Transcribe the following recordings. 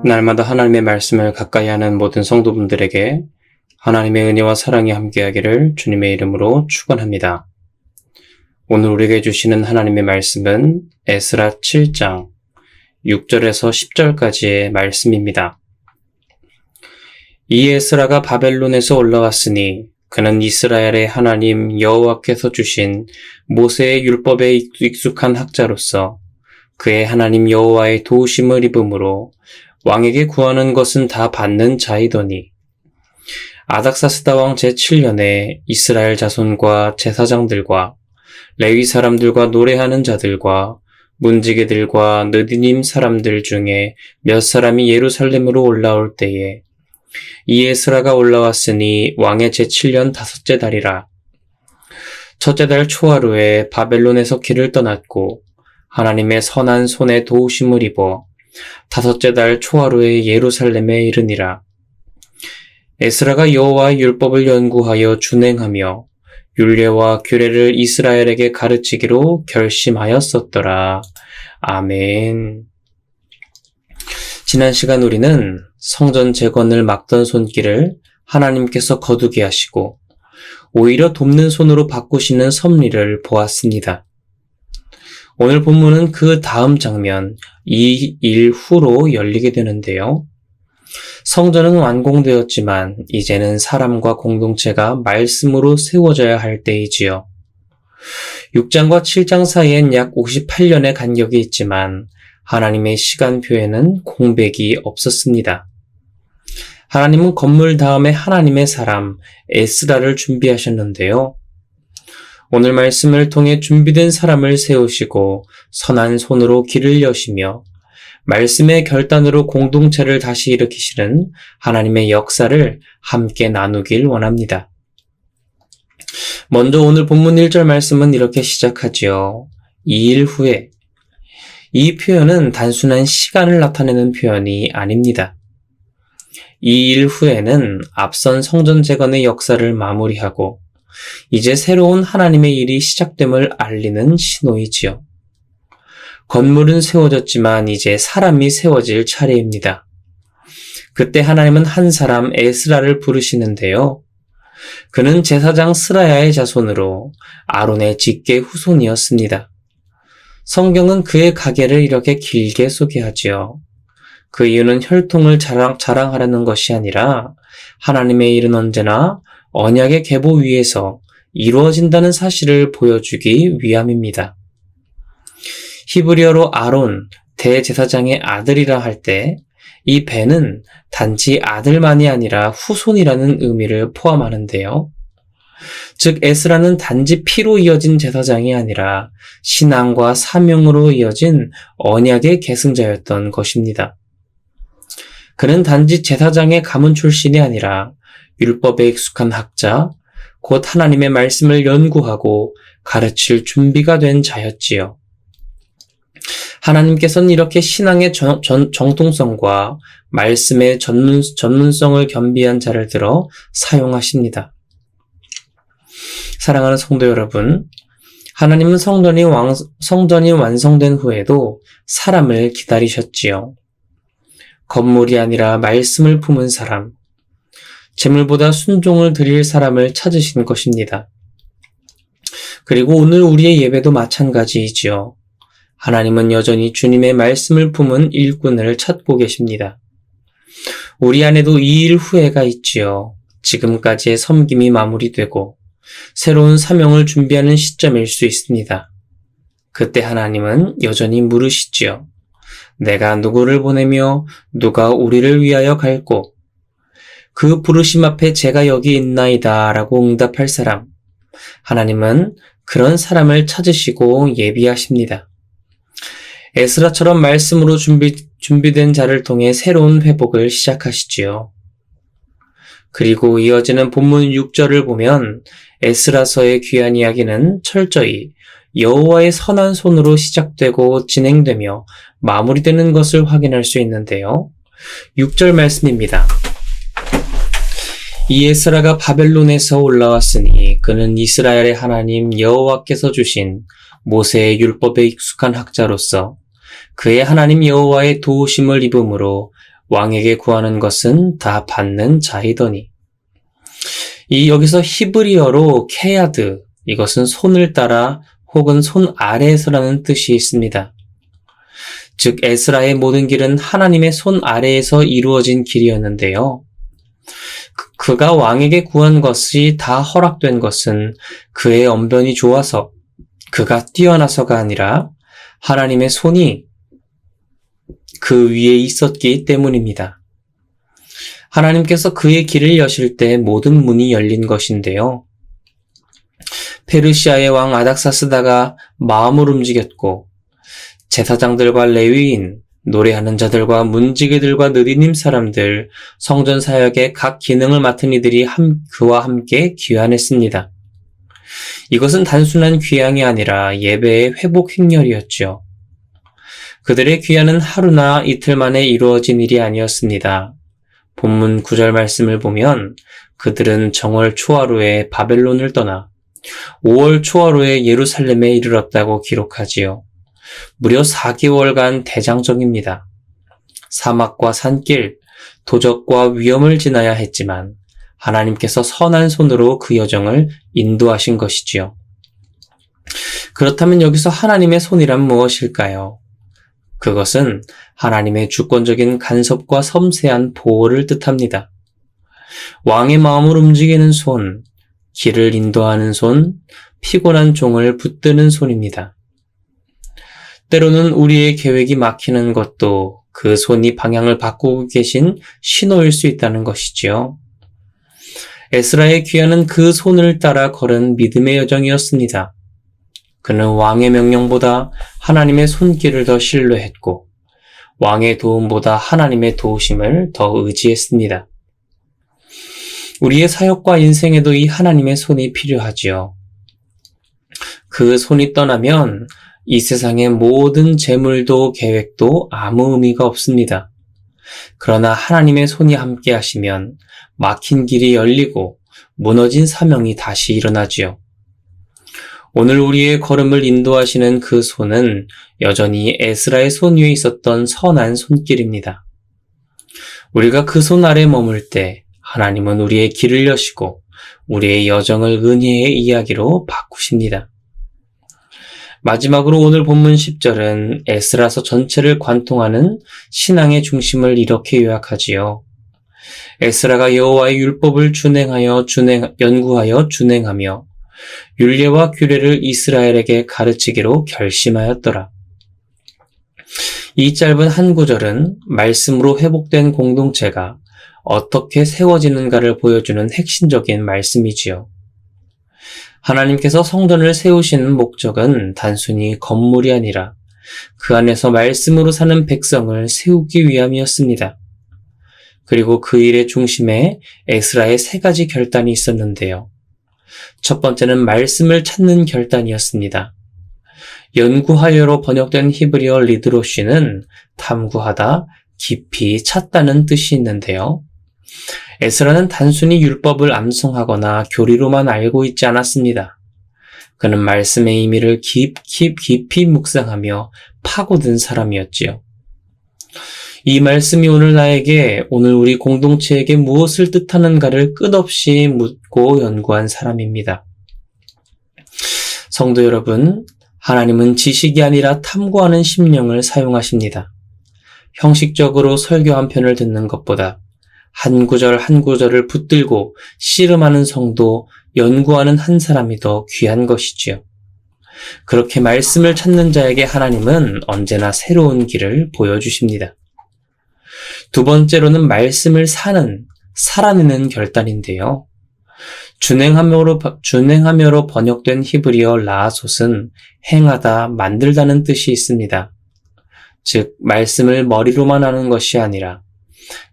날마다 하나님의 말씀을 가까이 하는 모든 성도분들에게 하나님의 은혜와 사랑이 함께하기를 주님의 이름으로 축원합니다. 오늘 우리에게 주시는 하나님의 말씀은 에스라 7장 6절에서 10절까지의 말씀입니다. 이 에스라가 바벨론에서 올라왔으니 그는 이스라엘의 하나님 여호와께서 주신 모세의 율법에 익숙한 학자로서 그의 하나님 여호와의 도우심을 입음으로 왕에게 구하는 것은 다 받는 자이더니 아닥사스다 왕 제7년에 이스라엘 자손과 제사장들과 레위 사람들과 노래하는 자들과 문지기들과 느디님 사람들 중에 몇 사람이 예루살렘으로 올라올 때에 이 에스라가 올라왔으니 왕의 제7년 다섯째 달이라. 첫째 달 초하루에 바벨론에서 길을 떠났고 하나님의 선한 손에 도우심을 입어 다섯째 달 초하루에 예루살렘에 이르니라. 에스라가 여호와의 율법을 연구하여 준행하며 율례와 규례를 이스라엘에게 가르치기로 결심하였었더라. 아멘. 지난 시간 우리는 성전 재건을 막던 손길을 하나님께서 거두게 하시고 오히려 돕는 손으로 바꾸시는 섭리를 보았습니다. 오늘 본문은 그 다음 장면, 이 일 후로 열리게 되는데요. 성전은 완공되었지만 이제는 사람과 공동체가 말씀으로 세워져야 할 때이지요. 6장과 7장 사이엔 약 58년의 간격이 있지만 하나님의 시간표에는 공백이 없었습니다. 하나님은 건물 다음에 하나님의 사람 에스라를 준비하셨는데요. 오늘 말씀을 통해 준비된 사람을 세우시고 선한 손으로 길을 여시며 말씀의 결단으로 공동체를 다시 일으키시는 하나님의 역사를 함께 나누길 원합니다. 먼저 오늘 본문 1절 말씀은 이렇게 시작하지요. 2일 후에. 이 표현은 단순한 시간을 나타내는 표현이 아닙니다. 2일 후에는 앞선 성전 재건의 역사를 마무리하고 이제 새로운 하나님의 일이 시작됨을 알리는 신호이지요. 건물은 세워졌지만 이제 사람이 세워질 차례입니다. 그때 하나님은 한 사람 에스라를 부르시는데요. 그는 제사장 스라야의 자손으로 아론의 직계 후손이었습니다. 성경은 그의 가계를 이렇게 길게 소개하지요. 그 이유는 혈통을 자랑하려는 것이 아니라 하나님의 일은 언제나 언약의 계보 위에서 이루어진다는 사실을 보여주기 위함입니다. 히브리어로 아론, 대제사장의 아들이라 할 때 이 배는 단지 아들만이 아니라 후손이라는 의미를 포함하는데요. 즉 에스라는 단지 피로 이어진 제사장이 아니라 신앙과 사명으로 이어진 언약의 계승자였던 것입니다. 그는 단지 제사장의 가문 출신이 아니라 율법에 익숙한 학자, 곧 하나님의 말씀을 연구하고 가르칠 준비가 된 자였지요. 하나님께서는 이렇게 신앙의 정통성과 말씀의 전문성을 겸비한 자를 들어 사용하십니다. 사랑하는 성도 여러분, 하나님은 성전이 완성된 후에도 사람을 기다리셨지요. 건물이 아니라 말씀을 품은 사람, 재물보다 순종을 드릴 사람을 찾으신 것입니다. 그리고 오늘 우리의 예배도 마찬가지이지요. 하나님은 여전히 주님의 말씀을 품은 일꾼을 찾고 계십니다. 우리 안에도 이 일 후회가 있지요. 지금까지의 섬김이 마무리되고 새로운 사명을 준비하는 시점일 수 있습니다. 그때 하나님은 여전히 물으시지요. 내가 누구를 보내며 누가 우리를 위하여 갈고 그 부르심 앞에 제가 여기 있나이다 라고 응답할 사람. 하나님은 그런 사람을 찾으시고 예비하십니다. 에스라처럼 말씀으로 준비된 자를 통해 새로운 회복을 시작하시지요. 그리고 이어지는 본문 6절을 보면 에스라서의 귀한 이야기는 철저히 여호와의 선한 손으로 시작되고 진행되며 마무리되는 것을 확인할 수 있는데요. 6절 말씀입니다. 이 에스라가 바벨론에서 올라왔으니 그는 이스라엘의 하나님 여호와께서 주신 모세의 율법에 익숙한 학자로서 그의 하나님 여호와의 도우심을 입음으로 왕에게 구하는 것은 다 받는 자이더니. 여기서 히브리어로 케야드, 이것은 손을 따라 혹은 손 아래에서라는 뜻이 있습니다. 즉 에스라의 모든 길은 하나님의 손 아래에서 이루어진 길이었는데요. 그가 왕에게 구한 것이 다 허락된 것은 그의 언변이 좋아서, 그가 뛰어나서가 아니라 하나님의 손이 그 위에 있었기 때문입니다. 하나님께서 그의 길을 여실 때 모든 문이 열린 것인데요. 페르시아의 왕 아닥사스다가 마음을 움직였고 제사장들과 레위인, 노래하는 자들과 문지기들과 느리님 사람들, 성전 사역의 각 기능을 맡은 이들이 그와 함께 귀환했습니다. 이것은 단순한 귀향이 아니라 예배의 회복 행렬이었죠. 그들의 귀환은 하루나 이틀 만에 이루어진 일이 아니었습니다. 본문 9절 말씀을 보면 그들은 정월 초하루에 바벨론을 떠나 5월 초하루에 예루살렘에 이르렀다고 기록하지요. 무려 4개월간 대장정입니다. 사막과 산길, 도적과 위험을 지나야 했지만 하나님께서 선한 손으로 그 여정을 인도하신 것이지요. 그렇다면 여기서 하나님의 손이란 무엇일까요? 그것은 하나님의 주권적인 간섭과 섬세한 보호를 뜻합니다. 왕의 마음을 움직이는 손, 길을 인도하는 손, 피곤한 종을 붙드는 손입니다. 때로는 우리의 계획이 막히는 것도 그 손이 방향을 바꾸고 계신 신호일 수 있다는 것이지요. 에스라의 귀환은 그 손을 따라 걸은 믿음의 여정이었습니다. 그는 왕의 명령보다 하나님의 손길을 더 신뢰했고 왕의 도움보다 하나님의 도우심을 더 의지했습니다. 우리의 사역과 인생에도 이 하나님의 손이 필요하지요. 그 손이 떠나면 이 세상의 모든 재물도 계획도 아무 의미가 없습니다. 그러나 하나님의 손이 함께 하시면 막힌 길이 열리고 무너진 사명이 다시 일어나지요. 오늘 우리의 걸음을 인도하시는 그 손은 여전히 에스라의 손 위에 있었던 선한 손길입니다. 우리가 그 손 아래 머물 때 하나님은 우리의 길을 여시고 우리의 여정을 은혜의 이야기로 바꾸십니다. 마지막으로 오늘 본문 10절은 에스라서 전체를 관통하는 신앙의 중심을 이렇게 요약하지요. 에스라가 여호와의 율법을 연구하여 준행하며 율례와 규례를 이스라엘에게 가르치기로 결심하였더라. 이 짧은 한 구절은 말씀으로 회복된 공동체가 어떻게 세워지는가를 보여주는 핵심적인 말씀이지요. 하나님께서 성전을 세우시는 목적은 단순히 건물이 아니라 그 안에서 말씀으로 사는 백성을 세우기 위함이었습니다. 그리고 그 일의 중심에 에스라의 3가지 결단이 있었는데요. 첫 번째는 말씀을 찾는 결단이었습니다. 연구하여로 번역된 히브리어 리드로시는 탐구하다, 깊이 찾다는 뜻이 있는데요. 에스라는 단순히 율법을 암송하거나 교리로만 알고 있지 않았습니다. 그는 말씀의 의미를 깊이 묵상하며 파고든 사람이었지요. 이 말씀이 오늘 우리 공동체에게 무엇을 뜻하는가를 끝없이 묻고 연구한 사람입니다. 성도 여러분, 하나님은 지식이 아니라 탐구하는 심령을 사용하십니다. 형식적으로 설교 한 편을 듣는 것보다 한 구절 한 구절을 붙들고 씨름하는 성도, 연구하는 한 사람이 더 귀한 것이지요. 그렇게 말씀을 찾는 자에게 하나님은 언제나 새로운 길을 보여주십니다. 두 번째로는 말씀을 살아내는 결단인데요. 준행하며로 번역된 히브리어 라아솥은 행하다, 만들다는 뜻이 있습니다. 즉, 말씀을 머리로만 하는 것이 아니라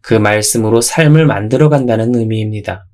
그 말씀으로 삶을 만들어간다는 의미입니다.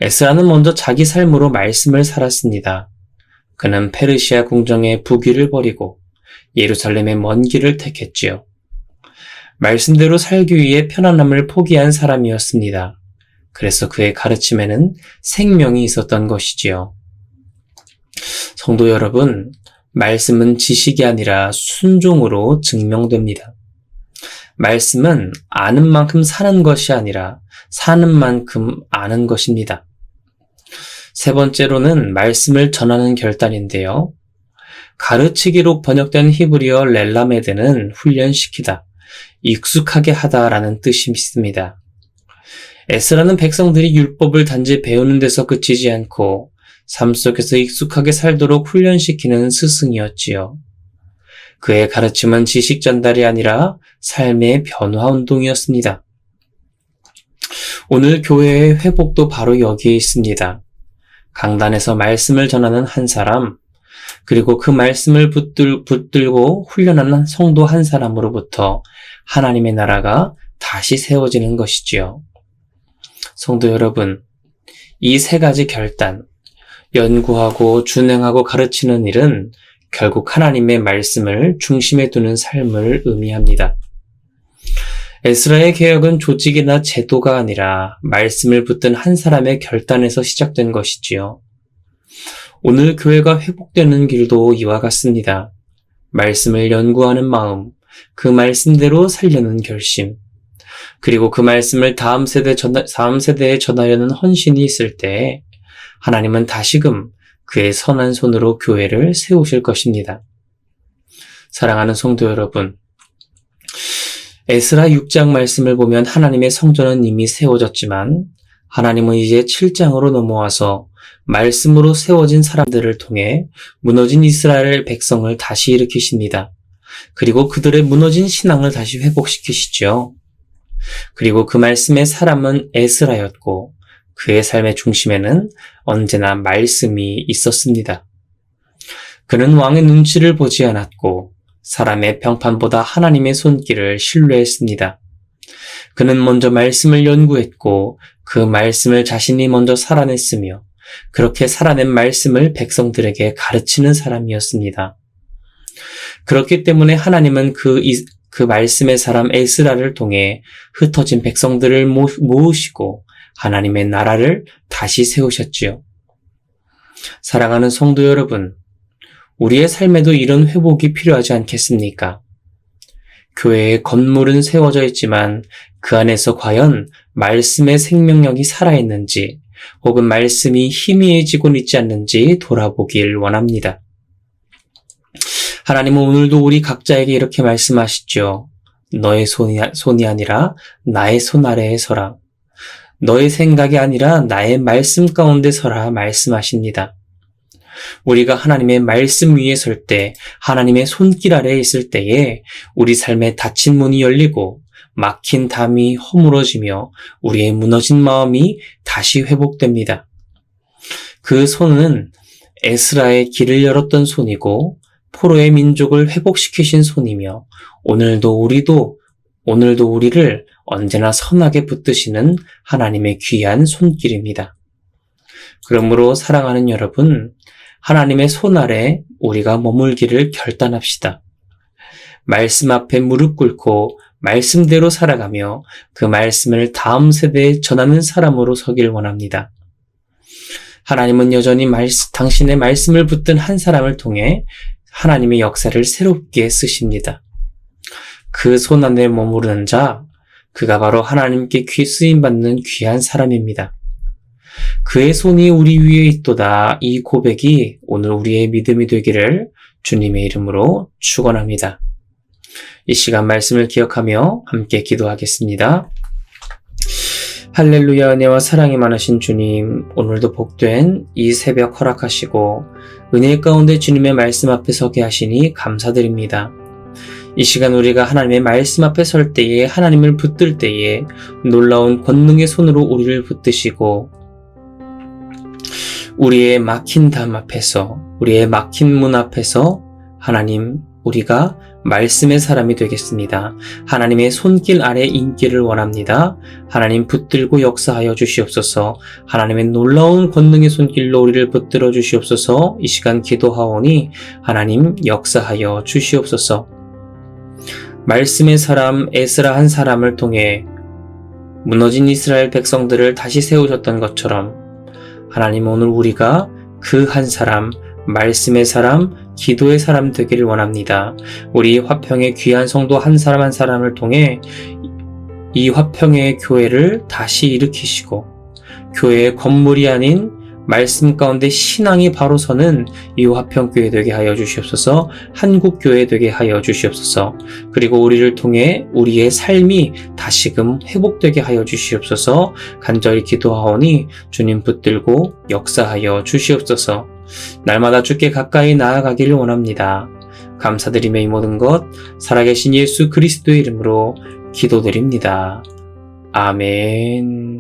에스라는 먼저 자기 삶으로 말씀을 살았습니다. 그는 페르시아 궁정의 부귀를 버리고 예루살렘의 먼 길을 택했지요. 말씀대로 살기 위해 편안함을 포기한 사람이었습니다. 그래서 그의 가르침에는 생명이 있었던 것이지요. 성도 여러분, 말씀은 지식이 아니라 순종으로 증명됩니다. 말씀은 아는 만큼 사는 것이 아니라 사는 만큼 아는 것입니다. 세 번째로는 말씀을 전하는 결단인데요. 가르치기로 번역된 히브리어 렐라메드는 훈련시키다, 익숙하게 하다라는 뜻이 있습니다. 에스라는 백성들이 율법을 단지 배우는 데서 그치지 않고 삶 속에서 익숙하게 살도록 훈련시키는 스승이었지요. 그의 가르침은 지식 전달이 아니라 삶의 변화 운동이었습니다. 오늘 교회의 회복도 바로 여기에 있습니다. 강단에서 말씀을 전하는 한 사람, 그리고 그 말씀을 붙들고 훈련하는 성도 한 사람으로부터 하나님의 나라가 다시 세워지는 것이지요. 성도 여러분, 이 세 가지 결단, 연구하고 준행하고 가르치는 일은 결국 하나님의 말씀을 중심에 두는 삶을 의미합니다. 에스라의 개혁은 조직이나 제도가 아니라 말씀을 붙든 한 사람의 결단에서 시작된 것이지요. 오늘 교회가 회복되는 길도 이와 같습니다. 말씀을 연구하는 마음, 그 말씀대로 살려는 결심, 그리고 그 말씀을 다음 세대에 전하려는 헌신이 있을 때 하나님은 다시금 그의 선한 손으로 교회를 세우실 것입니다. 사랑하는 성도 여러분, 에스라 6장 말씀을 보면 하나님의 성전은 이미 세워졌지만 하나님은 이제 7장으로 넘어와서 말씀으로 세워진 사람들을 통해 무너진 이스라엘 백성을 다시 일으키십니다. 그리고 그들의 무너진 신앙을 다시 회복시키시죠. 그리고 그 말씀의 사람은 에스라였고 그의 삶의 중심에는 언제나 말씀이 있었습니다. 그는 왕의 눈치를 보지 않았고 사람의 평판보다 하나님의 손길을 신뢰했습니다. 그는 먼저 말씀을 연구했고 그 말씀을 자신이 먼저 살아냈으며 그렇게 살아낸 말씀을 백성들에게 가르치는 사람이었습니다. 그렇기 때문에 하나님은 그 말씀의 사람 에스라를 통해 흩어진 백성들을 모으시고 하나님의 나라를 다시 세우셨지요. 사랑하는 성도 여러분, 우리의 삶에도 이런 회복이 필요하지 않겠습니까? 교회의 건물은 세워져 있지만 그 안에서 과연 말씀의 생명력이 살아있는지 혹은 말씀이 희미해지고 있지 않는지 돌아보길 원합니다. 하나님은 오늘도 우리 각자에게 이렇게 말씀하시죠. 너의 손이 아니라 나의 손 아래에 서라. 너의 생각이 아니라 나의 말씀 가운데 서라 말씀하십니다. 우리가 하나님의 말씀 위에 설 때, 하나님의 손길 아래에 있을 때에 우리 삶에 닫힌 문이 열리고 막힌 담이 허물어지며 우리의 무너진 마음이 다시 회복됩니다. 그 손은 에스라의 길을 열었던 손이고 포로의 민족을 회복시키신 손이며 오늘도 우리를 언제나 선하게 붙드시는 하나님의 귀한 손길입니다. 그러므로 사랑하는 여러분, 하나님의 손 아래 우리가 머물기를 결단합시다. 말씀 앞에 무릎 꿇고 말씀대로 살아가며 그 말씀을 다음 세대에 전하는 사람으로 서길 원합니다. 하나님은 여전히 당신의 말씀을 붙든 한 사람을 통해 하나님의 역사를 새롭게 쓰십니다. 그 손 안에 머무르는 자, 그가 바로 하나님께 쓰임받는 귀한 사람입니다. 그의 손이 우리 위에 있도다. 이 고백이 오늘 우리의 믿음이 되기를 주님의 이름으로 축원합니다. 이 시간 말씀을 기억하며 함께 기도하겠습니다. 할렐루야. 은혜와 사랑이 많으신 주님, 오늘도 복된 이 새벽 허락하시고 은혜 가운데 주님의 말씀 앞에 서게 하시니 감사드립니다. 이 시간 우리가 하나님의 말씀 앞에 설 때에, 하나님을 붙들 때에 놀라운 권능의 손으로 우리를 붙드시고 우리의 막힌 담 앞에서, 우리의 막힌 문 앞에서 하나님, 우리가 말씀의 사람이 되겠습니다. 하나님의 손길 아래 인기를 원합니다. 하나님 붙들고 역사하여 주시옵소서. 하나님의 놀라운 권능의 손길로 우리를 붙들어 주시옵소서. 이 시간 기도하오니 하나님 역사하여 주시옵소서. 말씀의 사람 에스라 한 사람을 통해 무너진 이스라엘 백성들을 다시 세우셨던 것처럼 하나님, 오늘 우리가 그 한 사람, 말씀의 사람 기도의 사람 되기를 원합니다. 우리 화평의 귀한 성도 한 사람 한 사람을 통해 이 화평의 교회를 다시 일으키시고 교회의 건물이 아닌 말씀 가운데 신앙이 바로 서는 이 화평교회 되게 하여 주시옵소서. 한국교회 되게 하여 주시옵소서. 그리고 우리를 통해 우리의 삶이 다시금 회복되게 하여 주시옵소서. 간절히 기도하오니 주님 붙들고 역사하여 주시옵소서. 날마다 주께 가까이 나아가기를 원합니다. 감사드리며 이 모든 것 살아계신 예수 그리스도의 이름으로 기도드립니다. 아멘.